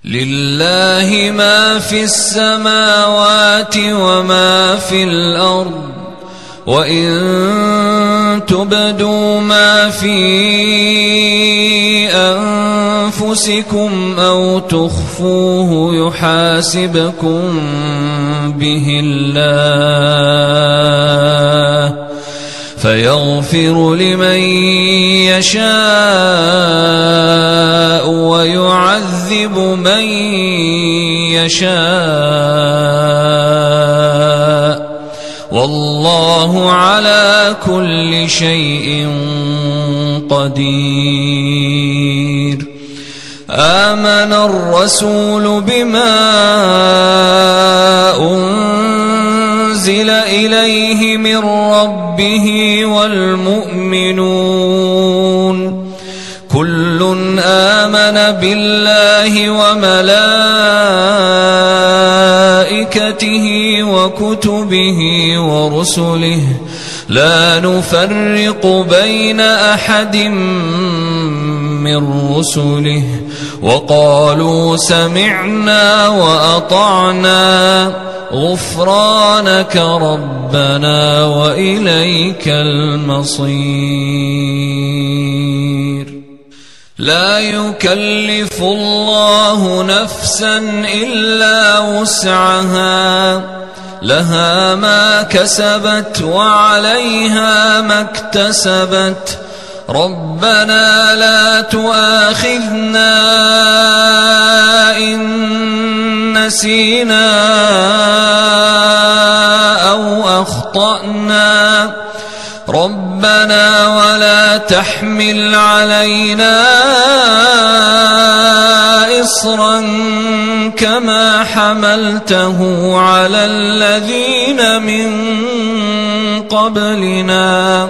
لله ما في السماوات وما في الأرض وإن تبدوا ما في أنفسكم أو تخفوه يحاسبكم به الله فيغفر لمن يشاء ويعذب من يشاء والله على كل شيء قدير. آمن الرسول بما أنزل إليه من ربه والمؤمنون كل آمن بالله وملائكته وكتبه ورسله لا نفرق بين أحد من رسله وقالوا سمعنا وأطعنا غفرانك ربنا وإليك المصير. لا يكلف الله نفسا إلا وسعها لها ما كسبت وعليها ما اكتسبت ربنا لا تؤاخذنا إن نسينا أو أخطأنا ربنا ولا تحمل علينا إصرا كما حملته على الذين من قبلنا